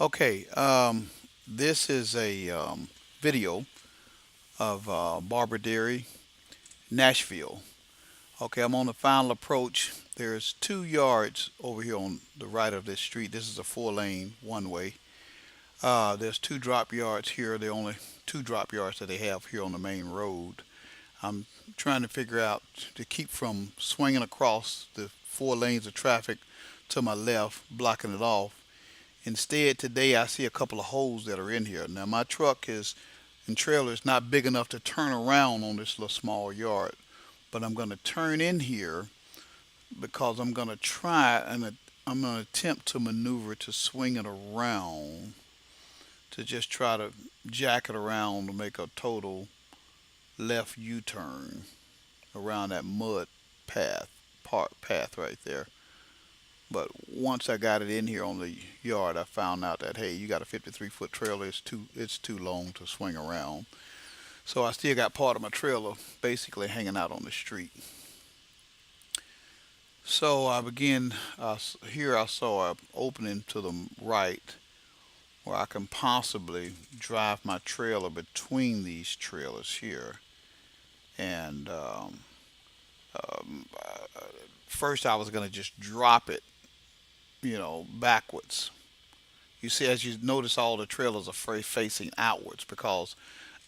Okay, this is a video of Barber, Nashville. Okay, I'm on the final approach. There's 2 yards over here on the right of this street. This is a 4 lane one way. There's 2 drop yards here. The only 2 drop yards that they have here on the main road. I'm trying to figure out to keep from swinging across the 4 lanes of traffic to my left, blocking it off. Instead, today I see a couple of holes that are in here. Now, my truck is and trailer is not big enough to turn around on this little small yard, but I'm going to turn in here because I'm going to try and I'm going to attempt to maneuver to swing it around to just try to jack it around to make a total left U-turn around that mud path, park path right there. But once I got it in here on the yard, I found out that hey, you got a 53-foot trailer. It's too long to swing around. So I still got part of my trailer basically hanging out on the street. So I begin here. I saw an opening to the right where I can possibly drive my trailer between these trailers here. And first I was gonna just drop it, backwards. You see, as you notice, all the trailers are facing outwards because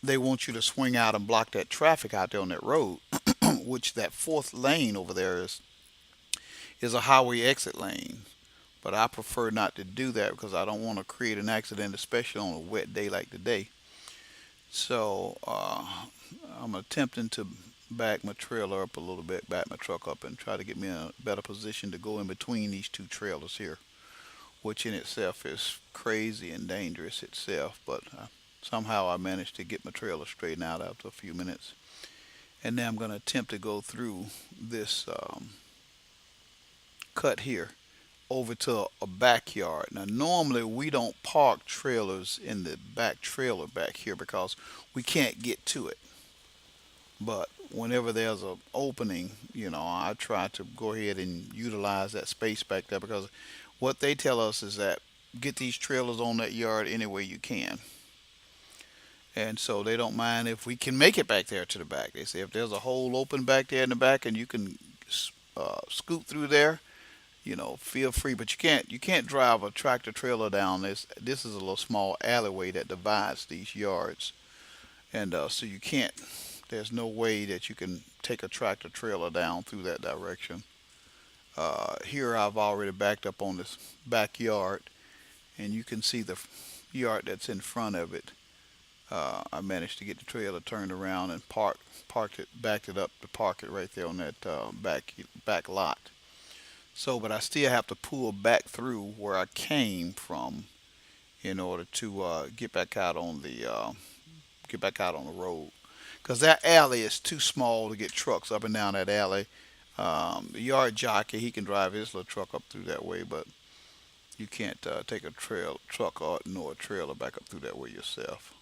they want you to swing out and block that traffic out there on that road, which that fourth lane over there is a highway exit lane. But I prefer not to do that because I don't want to create an accident, especially on a wet day like today. So I'm attempting to back my trailer up a little bit, back my truck up, and try to get me in a better position to go in between these 2 trailers here, which in itself is crazy and dangerous itself. But somehow I managed to get my trailer straightened out after a few minutes. And now I'm going to attempt to go through this cut here over to a backyard. Now, normally we don't park trailers in the back trailer back here because we can't get to it. But whenever there's an opening, I try to go ahead and utilize that space back there because what they tell us is that get these trailers on that yard any way you can. And so they don't mind if we can make it back there to the back. They say if there's a hole open back there in the back and you can scoot through there, feel free. But you can't drive a tractor trailer down this. This is a little small alleyway that divides these yards, and so you can't. There's no way that you can take a tractor trailer down through that direction. Here I've already backed up on this backyard, and you can see the yard that's in front of it. I managed to get the trailer turned around and parked it, backed it up to park it right there on that back lot. So, but I still have to pull back through where I came from in order to get back out on the road. Because that alley is too small to get trucks up and down that alley. The yard jockey, he can drive his little truck up through that way, but you can't take a truck or nor a trailer back up through that way yourself.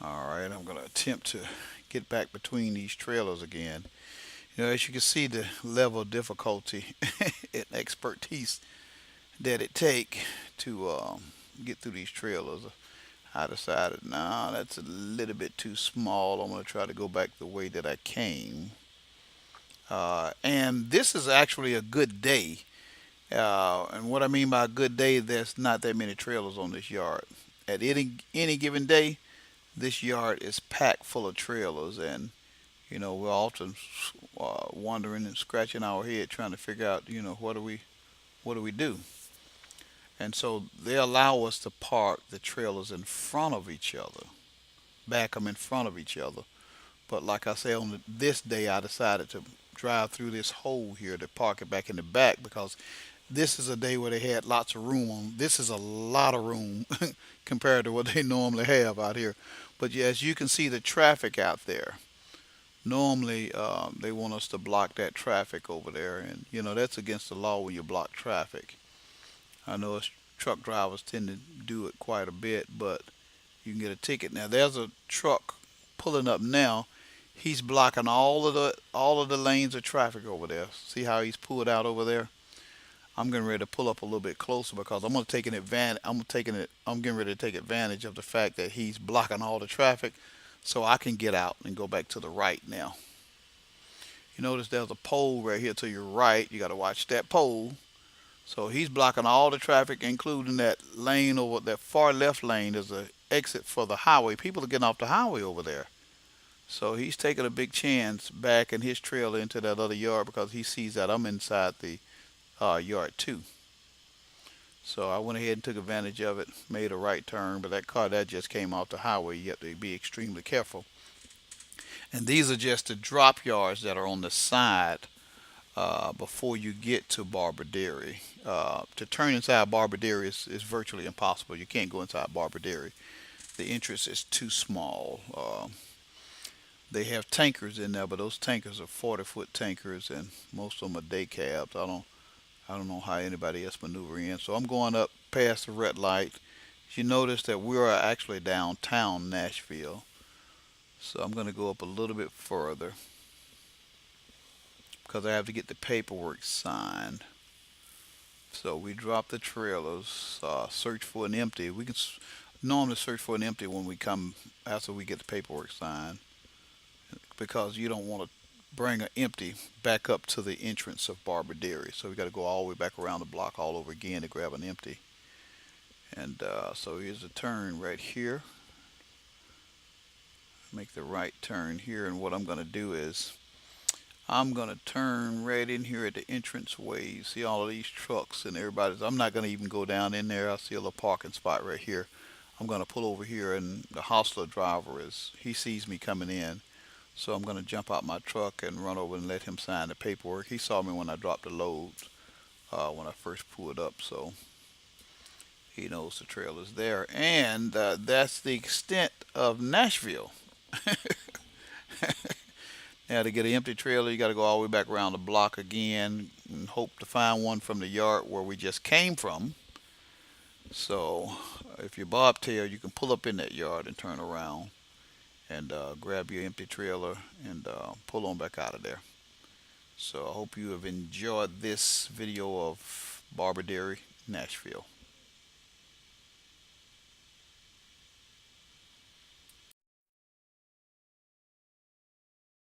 All right, I'm going to attempt to get back between these trailers again. As you can see, the level of difficulty and expertise that it take to get through these trailers. I decided, nah, that's a little bit too small. I'm going to try to go back the way that I came. And this is actually a good day. And what I mean by a good day, there's not that many trailers on this yard. At any given day, this yard is packed full of trailers, and we're often wondering and scratching our head trying to figure out, what do we do? And so they allow us to park the trailers in front of each other, back them in front of each other. But like I say, on this day, I decided to drive through this hole here to park it back in the back because this is a day where they had lots of room on. This is a lot of room compared to what they normally have out here. But yeah, as you can see, the traffic out there. Normally, they want us to block that traffic over there, and that's against the law when you block traffic. I know us truck drivers tend to do it quite a bit, but you can get a ticket. Now there's a truck pulling up now. He's blocking all of the lanes of traffic over there. See how he's pulled out over there? I'm getting ready to pull up a little bit closer because I'm gonna take an advantage. I'm getting ready to take advantage of the fact that he's blocking all the traffic, so I can get out and go back to the right now. You notice there's a pole right here to your right. You got to watch that pole. So he's blocking all the traffic, including that lane over that far left lane. There's a exit for the highway. People are getting off the highway over there. So he's taking a big chance backing his trailer into that other yard because he sees that I'm inside the yard too. So I went ahead and took advantage of it, made a right turn, but that car that just came off the highway, you have to be extremely careful. And these are just the drop yards that are on the side before you get to Barber Dairy. To turn inside Barber Dairy is virtually impossible. You can't go inside Barber Dairy. The entrance is too small. They have tankers in there, but those tankers are 40-foot tankers, and most of them are day cabs. I don't know how anybody else maneuver in. So I'm going up past the red light. You notice that we are actually downtown Nashville. So I'm going to go up a little bit further because I have to get the paperwork signed. So we drop the trailers, search for an empty. We can normally search for an empty when we come after we get the paperwork signed because you don't want to bring an empty back up to the entrance of Barber Dairy. So we got to go all the way back around the block all over again to grab an empty. And so here's a turn right here. Make the right turn here, and what I'm going to do is I'm going to turn right in here at the entrance way. You see all of these trucks and everybody's. I'm not going to even go down in there. I see a little parking spot right here. I'm going to pull over here, and the hostler driver he sees me coming in. So I'm going to jump out my truck and run over and let him sign the paperwork. He saw me when I dropped the loads when I first pulled up, so he knows the trailer's there. And that's the extent of Nashville. Now to get an empty trailer, you got to go all the way back around the block again and hope to find one from the yard where we just came from. So if you're bobtail, you can pull up in that yard and turn around and grab your empty trailer and pull on back out of there. So I hope you have enjoyed this video of Barber Dairy, Nashville.